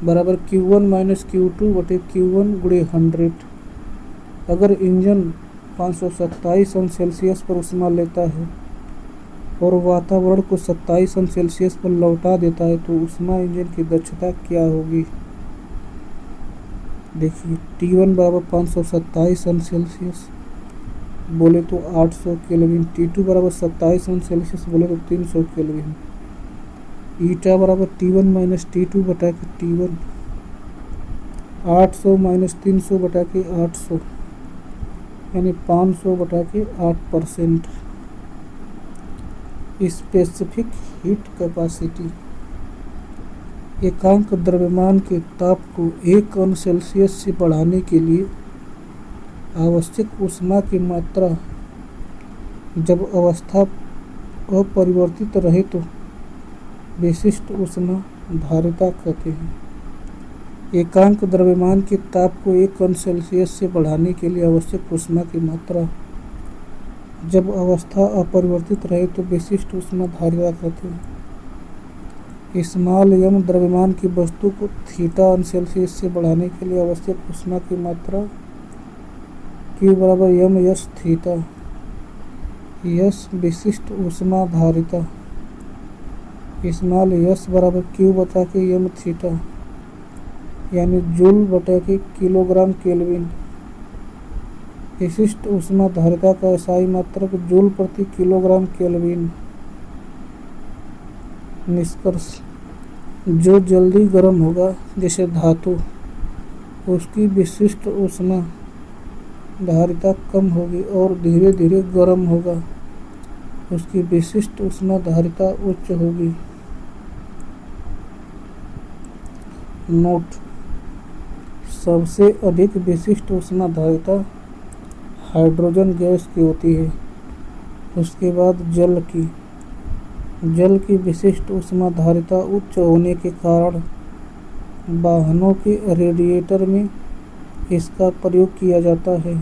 बराबर Q1 माइनस Q2 बटे Q1 गुणे 100। अगर इंजन 527 अंश सेल्सियस पर ऊष्मा लेता है और वातावरण को 27 अंश सेल्सियस पर लौटा देता है तो ऊष्मा इंजन की दक्षता क्या होगी। देखिए T1 बराबर 527 अंश सेल्सियस बोले तो 800 केल्विन, T2 बराबर 27 अंश सेल्सियस बोले तो 300 केल्विन। ईटा बराबर T1 माइनस T2 बटा के T1, 800 माइनस 300 बटा के 800 यानी 500 बटा के 8%। स्पेसिफिक हीट कैपेसिटी, एकांक द्रव्यमान के ताप को 1 अंश सेल्सियस से बढ़ाने के लिए आवश्यक ऊष्मा की मात्रा जब अवस्था अपरिवर्तित रहे तो विशिष्ट ऊष्मा धारिता कहते हैं। एकांक द्रव्यमान के ताप को 1 अंश सेल्सियस से बढ़ाने के लिए आवश्यक ऊष्मा की मात्रा जब अवस्था अपरिवर्तित रहे तो विशिष्ट ऊष्मा धारिता कहते हैं। स्मॉल m द्रव्यमान की वस्तु को थीटा अंश सेल्सियस से बढ़ाने के लिए आवश्यक ऊष्मा की मात्रा Q बराबर m s थीटा। यस विशिष्ट ऊष्मा धारिता, स्मॉल s बराबर Q बटा के m थीटा यानी जूल बटा के किलोग्राम केल्विन। विशिष्ट ऊष्मा धारिता का SI मात्रक जूल प्रति किलोग्राम केल्विन। निष्कर्ष, जो जल्दी गर्म होगा जैसे धातु, उसकी विशिष्ट ऊष्मा धारिता कम होगी और धीरे धीरे गर्म होगा, उसकी विशिष्ट ऊष्मा धारिता उच्च होगी। नोट, सबसे अधिक विशिष्ट ऊष्मा धारिता हाइड्रोजन गैस की होती है, उसके बाद जल की। जल की विशिष्ट ऊष्मा धारिता उच्च होने के कारण वाहनों के रेडिएटर में इसका प्रयोग किया जाता है।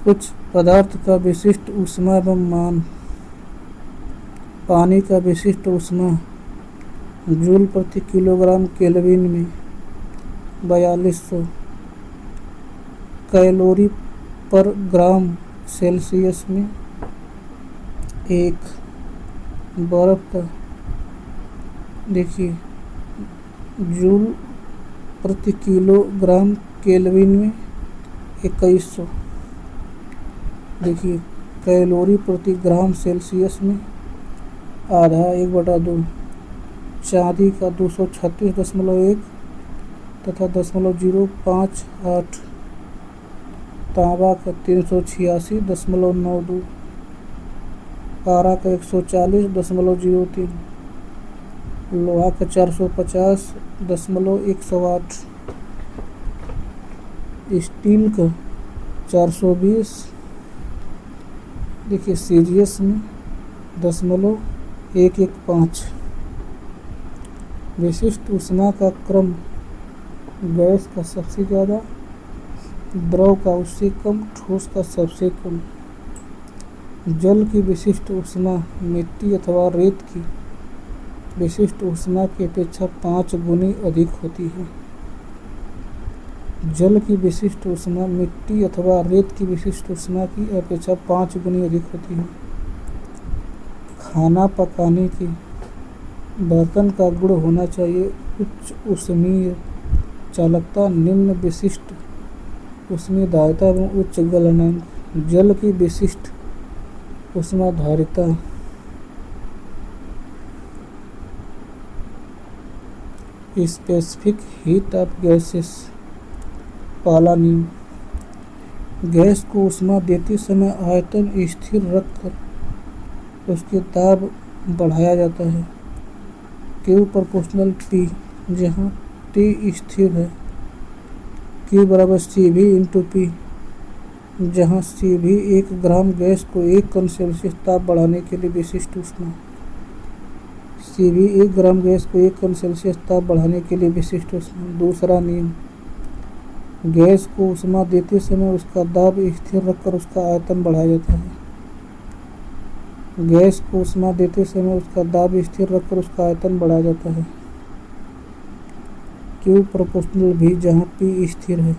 कुछ पदार्थ का विशिष्ट ऊष्मा एवं मान, पानी का विशिष्ट ऊष्मा जूल प्रति किलोग्राम केल्विन में 4200 कैलोरी पर ग्राम सेल्सियस में 1। बर्फ का देखिए जूल प्रति किलोग्राम केल्विन में 2100। देखिए कैलोरी प्रति ग्राम सेल्सियस में आधा 1/2। चांदी का 236.1 तथा 0.058। तांबा का 386.92। पारा का 140.03। लोहा का 450.108। स्टील का 420। देखिए सीरियस में 0.115। विशिष्ट ऊष्मा का क्रम, गैस का सबसे ज़्यादा, द्रव का उससे कम, ठोस का सबसे कम। जल की विशिष्ट ऊष्मा मिट्टी अथवा रेत की विशिष्ट ऊष्मा की अपेक्षा 5 गुनी अधिक होती है। जल की विशिष्ट ऊष्मा मिट्टी अथवा रेत की विशिष्ट ऊष्मा की अपेक्षा 5 गुनी अधिक होती है। खाना पकाने के बर्तन का गुण होना चाहिए उच्च ऊष्मीय चालकता, निम्न विशिष्ट ऊष्मीय धारिता एवं उच्च गलनांक। जल की विशिष्ट ऊष्मा धारिता स्पेसिफिक हीट ऑफ गैसेस। पहला नियम, गैस को ऊष्मा देते समय आयतन स्थिर रखकर उसके दाब बढ़ाया जाता है। Q प्रोपोर्शनल P, जहाँ T स्थिर है। Q बराबर CV इंटू P, जहाँ CV 1 ग्राम गैस को 1 कण सेल्सियस ताप बढ़ाने के लिए विशिष्ट ऊष्मा। CV 1 ग्राम गैस को 1 कण सेल्सियस ताप बढ़ाने के लिए विशिष्ट ऊष्मा। दूसरा नियम, गैस को ऊष्मा देते समय उसका दाब स्थिर रखकर उसका आयतन बढ़ाया जाता है। गैस को ऊष्मा देते समय उसका दाब स्थिर रखकर उसका आयतन बढ़ाया जाता है। Q प्रोपोर्शनल V, जहाँ P स्थिर है।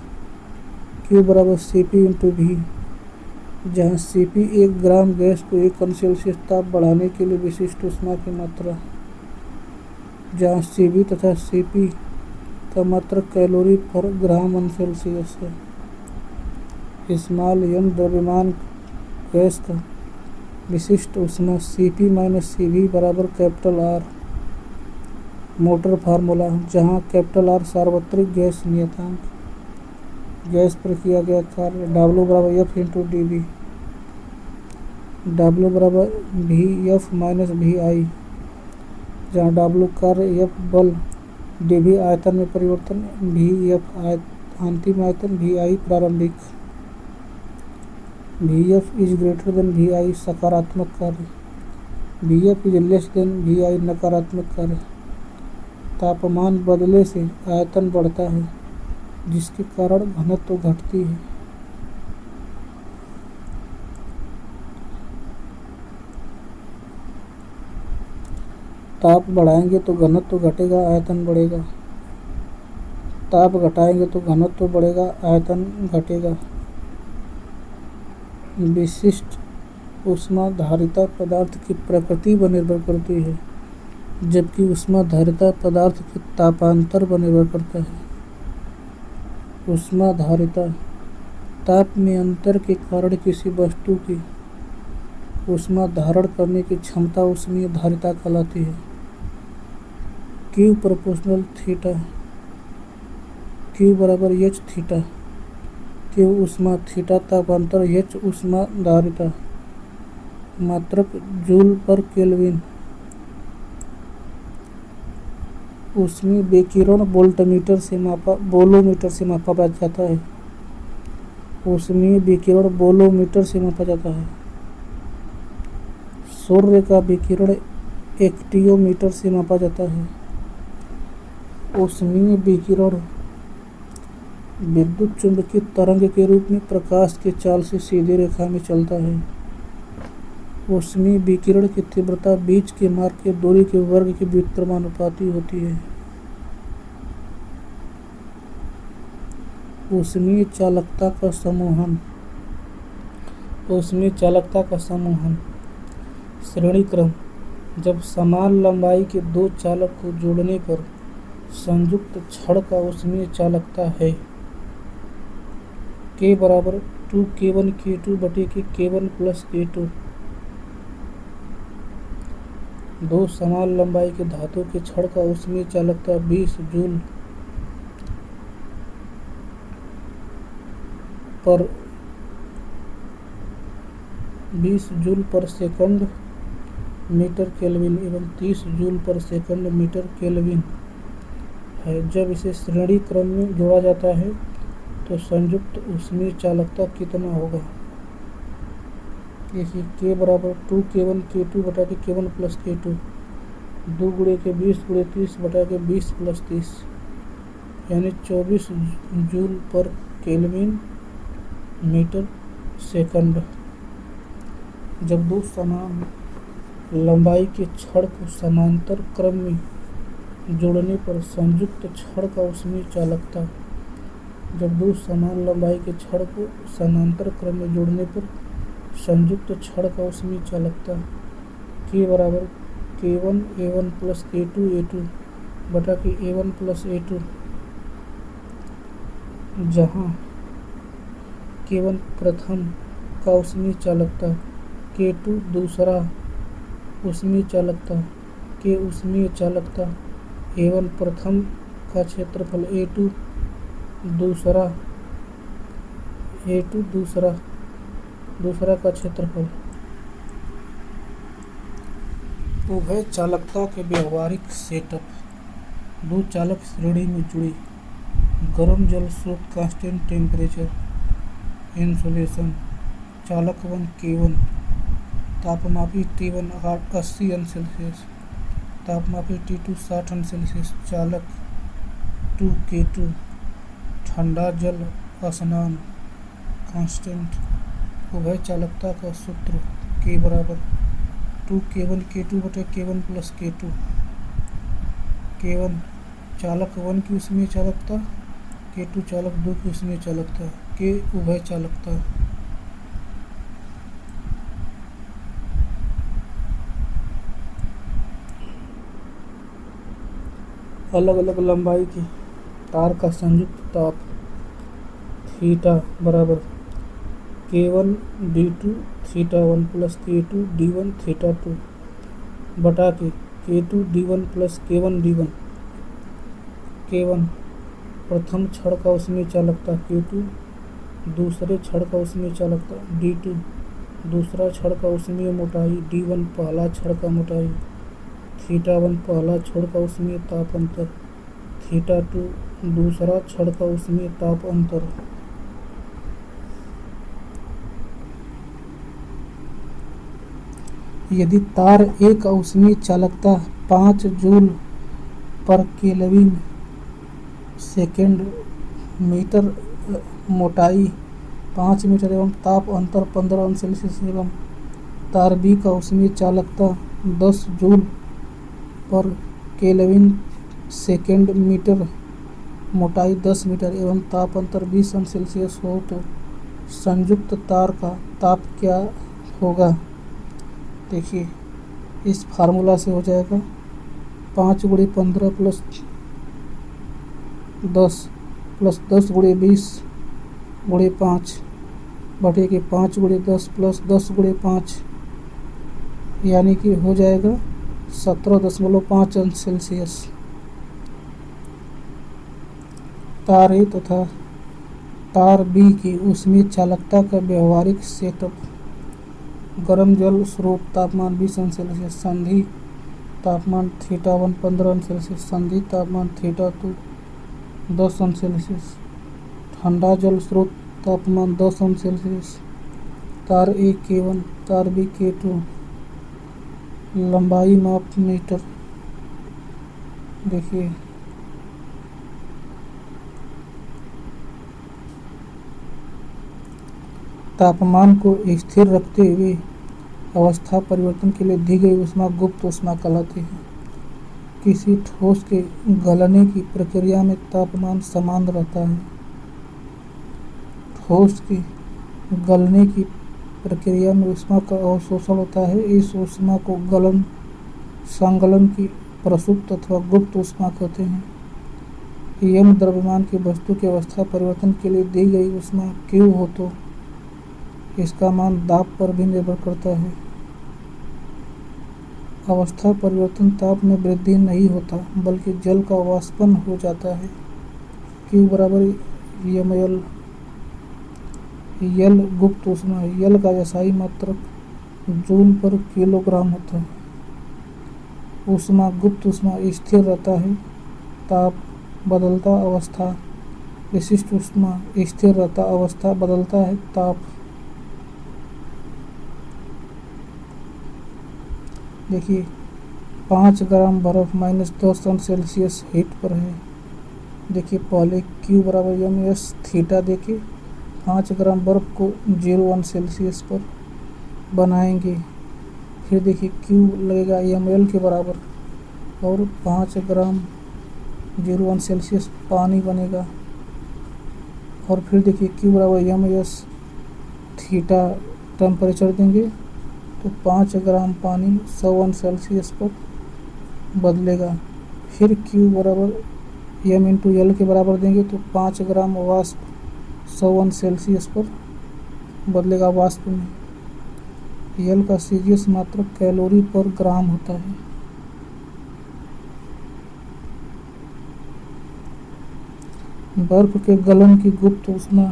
Q बराबर Cp इंटू V, जहाँ Cp 1 ग्राम गैस को 1 कण सेल्सियस ताप बढ़ाने के लिए विशिष्ट ऊष्मा की मात्रा, जहाँ Cv तथा Cp का मात्रक कैलोरी पर ग्राम सेल्सियस है। स्मॉल m द्रव्यमान गैस का विशिष्ट ऊष्मा Cp माइनस Cv बराबर कैपिटल R। मोटर फार्मूला, जहाँ कैपिटल R सार्वत्रिक गैस नियतांक, गैस पर किया गया कार्य। W बराबर F इंटू dV, W बराबर Vf माइनस Vi, जहाँ W कार्य, F बल, dV आयतन में परिवर्तन, Vf अंतिम आयतन, Vi प्रारंभिक। Vf is greater than Vi सकारात्मक कार्य, Vf is less than Vi नकारात्मक कार्य। तापमान बदलने से आयतन बढ़ता है, जिसके कारण घनत्व घटती है। ताप बढ़ाएंगे तो घनत्व घटेगा, आयतन बढ़ेगा। ताप घटाएंगे तो घनत्व बढ़ेगा, आयतन घटेगा। विशिष्ट ऊष्माधारिता पदार्थ की प्रकृति पर निर्भर करती है, जबकि ऊष्माधारिता पदार्थ के तापांतर पर निर्भर करता है। ऊष्माधारिता, ताप में अंतर के कारण किसी वस्तु की ऊष्मा धारण करने की क्षमता ऊष्मीय धारिता कहलाती है। Q प्रोपोर्शनल थीटा, Q बराबर H थीटा। Q ऊष्मा, थीटा तापांतर, H ऊष्मा धारिता। मात्रक जूल पर केल्विन। ऊष्मीय विकिरण वोल्टमीटर से बोलोमीटर से मापा जाता है। ऊष्मीय विकिरण बोलोमीटर से मापा जाता है। सूर्य का विकिरण एक्टियोमीटर से मापा जाता है। ऊष्मीय विकिरण विद्युत चुंबकीय तरंग के रूप में प्रकाश के चाल से सीधी रेखा में चलता है। ऊष्मीय विकिरण की तीव्रता बीच के मार्ग की दूरी के वर्ग के व्युत्क्रमानुपाती होती है। ऊष्मीय चालकता का समूहन। ऊष्मीय चालकता का समूहन श्रेणी क्रम, जब समान लंबाई के दो चालक को जोड़ने पर संयुक्त छड़ का ऊष्मीय चालकता है। K बराबर 2K1 K2 बटे के K1 प्लस K2। दो समान लंबाई के धातु के छड़ का ऊष्मीय चालकता 20 जूल पर सेकंड मीटर केल्विन एवं 30 जूल पर सेकंड मीटर केल्विन है। जब इसे श्रेणी क्रम में जोड़ा जाता है तो संयुक्त ऊष्मीय चालकता कितना होगा? देखिए, K बराबर 2K1 K2 बटा के K1 प्लस K2, 2 गुणे के 20 गुणे 30 बटा के 20 प्लस 30, यानी 24 जूल पर केल्विन मीटर सेकंड। जब दो समान लंबाई के छड़ को समांतर क्रम में जोड़ने पर संयुक्त छड़ का ऊष्मीय चालकता, जब दो समान लंबाई के छड़ को समांतर क्रम में जोड़ने पर संयुक्त छड़ का ऊष्मीय चालकता K बराबर K1 A1 plus K2 A2 बटा के A1 प्लस A2, जहाँ K1 प्रथम का ऊष्मीय चालकता, K2 दूसरा ऊष्मीय चालकता, K ऊष्मीय चालकता, A1 प्रथम का क्षेत्रफल, A2 दूसरा A2 दूसरा का क्षेत्रफल। उभय चालकता के व्यवहारिक सेटअप। दो चालक श्रेणी में जुड़े, गर्म जल स्रोत, कांस्टेंट टेम्परेचर, इंसुलेशन। चालक 1 K1, तापमापी T1 80 अंश सेल्सियस, तापमापी T2 60 अंश सेल्सियस। चालक 2 K2, ठंडा जल स्नान, कांस्टेंट। उभय चालकता का सूत्र K बराबर 2K1 K2 बटे K1 प्लस K2। K1 चालक 1 की ऊष्मीय चालकता, K2 चालक 2 की ऊष्मीय चालकता, K उभय चालकता। अलग अलग लंबाई की तार का संयुक्त ताप थीटा बराबर K1 D2 theta 1 plus K2 D1 theta 2 बटा के K2 D1 plus K1 D1। K1 प्रथम छड़ का ऊष्मीय चालकता, K2 दूसरे छड़ का ऊष्मीय चालकता, D2 दूसरा छड़ का ऊष्मीय मोटाई, D1 पहला छड़ का मोटाई, थीटा 1 पहला छड़ का ऊष्मीय ताप अंतर, थीटा 2 दूसरा छड़ का ऊष्मीय ताप अंतर। यदि तार A का ऊष्मीय चालकता 5 जूल पर केल्विन सेकेंड, मीटर, मोटाई 5 मीटर एवं ताप अंतर 15 अंश सेल्सियस एवं तार B का ऊष्मीय चालकता 10 जूल पर केल्विन सेकेंड, मीटर, मोटाई 10 मीटर एवं ताप अंतर 20 अंश सेल्सियस हो तो संयुक्त तार का ताप क्या होगा? देखिए, इस फार्मूला से हो जाएगा 5 × 15 प्लस 10 प्लस 10 × 20 × 5 बटे के 5 × 10 प्लस 10 × 5, यानी कि हो जाएगा 17.5 अंश सेल्सियस। तार ए तथा तार बी की ऊष्मीय चालकता का व्यवहारिक सेटअप। गर्म जल स्रोत, तापमान 20 अंश सेल्सियस, संधि तापमान थीटा 1 15 अंश सेल्सियस, संधि तापमान थीटा 2 10 अंश सेल्सियस। ठंडा जल स्रोत, तापमान 10 अंश सेल्सियस। तार ए K1, तार बी K2। लंबाई माप मीटर। देखिए, तापमान को स्थिर रखते हुए अवस्था परिवर्तन के लिए दी गई ऊष्मा गुप्त ऊष्मा कहलाती है। किसी ठोस के गलने की प्रक्रिया में तापमान समान रहता है। ठोस के गलने की प्रक्रिया में ऊष्मा का अवशोषण होता है। इस ऊष्मा को गलन संगलन की प्रसुप्त अथवा गुप्त ऊष्मा कहते हैं। यम द्रव्यमान की वस्तु की अवस्था परिवर्तन के लिए दी गई ऊष्मा Q हो तो इसका मान दाब पर भी निर्भर करता है। अवस्था परिवर्तन ताप में वृद्धि नहीं होता, बल्कि जल का वाष्पन हो जाता है। Q बराबर ml। यल गुप्त ऊष्मा। यल का SI मात्रक जूल पर किलोग्राम होता है। ऊष्मा गुप्त ऊष्मा स्थिर रहता है। ताप बदलता अवस्था। विशिष्ट ऊष्मा स्थिर रहता अवस्था बदलता है ताप। देखिए, 5 ग्राम बर्फ -10 अंश सेल्सियस हीट पर है। देखिए, पहले Q बराबर mS थीटा देके 5 ग्राम बर्फ को 0 अंश सेल्सियस पर बनाएंगे। फिर देखिए Q लगेगा ml के बराबर और 5 ग्राम 0 अंश सेल्सियस पानी बनेगा। और फिर देखिए Q बराबर mS थीटा टेम्परेचर देंगे तो 5 ग्राम पानी 100 अंश सेल्सियस पर बदलेगा। फिर Q बराबर m × L के बराबर देंगे तो 5 ग्राम वाष्प 100 अंश सेल्सियस पर बदलेगा वाष्प में। L का CGS मात्रक कैलोरी पर ग्राम होता है। बर्फ के गलन की गुप्त ऊष्मा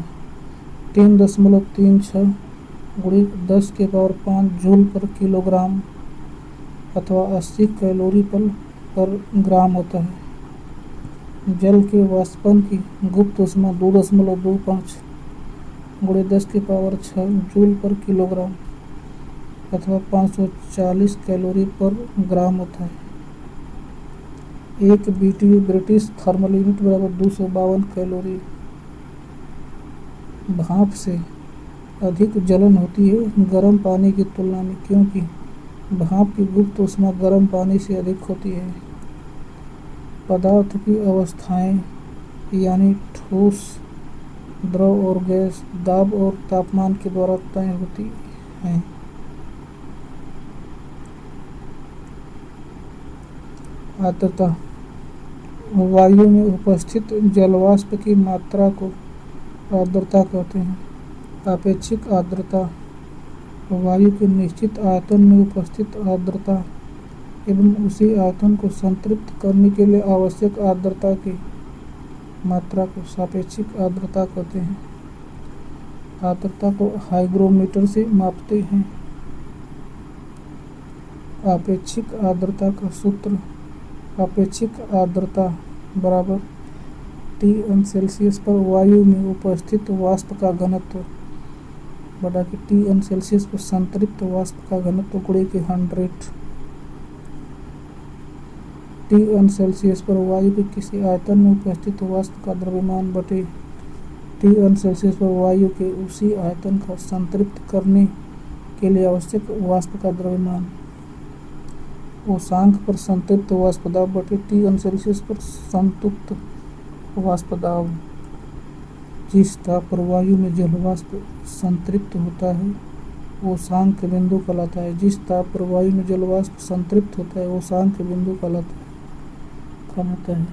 3.36 गुणित 10⁵ जूल पर किलोग्राम अथवा 80 कैलोरी पर ग्राम होता है। जल के वाष्पन की गुप्त ऊष्मा 2.25 गुणित 10⁶ जूल पर किलोग्राम अथवा 540 कैलोरी पर ग्राम होता है। 1 BTU ब्रिटिश थर्मल यूनिट बराबर 252 कैलोरी। भाप से अधिक जलन होती है गर्म पानी की तुलना में, क्योंकि भाप की गुप्त ऊष्मा गर्म पानी से अधिक होती है। पदार्थ की अवस्थाएं यानी ठोस, द्रव और गैस दाब और तापमान के द्वारा तय होती हैं। आर्द्रता वायु में उपस्थित जलवाष्प की मात्रा को आर्द्रता कहते हैं। आपेक्षिक आर्द्रता वायु के निश्चित आयतन में उपस्थित आर्द्रता एवं उसी आयतन को संतृप्त करने के लिए आवश्यक आर्द्रता की मात्रा को सापेक्षिक आर्द्रता कहते हैं। आर्द्रता को हाइग्रोमीटर से मापते हैं। आपेक्षिक आर्द्रता का सूत्र आपेक्षिक आर्द्रता बराबर T(°C) पर वायु में उपस्थित वाष्प का घनत्व बटा कि T(°C) पर संतृप्त वाष्प का घनत्व गुणे के 100। T(°C) पर वायु के किसी आयतन में उपस्थित वाष्प का द्रव्यमान बटे T(°C) पर वायु के उसी आयतन का संतृप्त करने के लिए आवश्यक वाष्प का द्रव्यमान। उष्मांक पर संतृप्त वाष्प दाब बटे T(°C) पर संतृप्त वाष्प दाब। जिस ताप पर वायु में जल वाष्प संतृप्त होता है वो शांक बिंदु कहलाता है। जिस ताप पर वायु में जल वाष्प संतृप्त होता है वो शांक बिंदु कहलाता है।